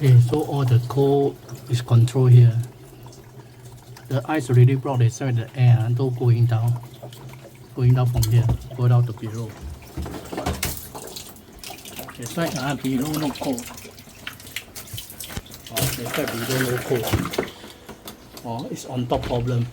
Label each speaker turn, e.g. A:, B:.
A: Okay, so all the cold is controlled here. The ice already blocked the side of the air, though going down from here, go down to below. The side below no cold. The side below no cold. It's on top problem.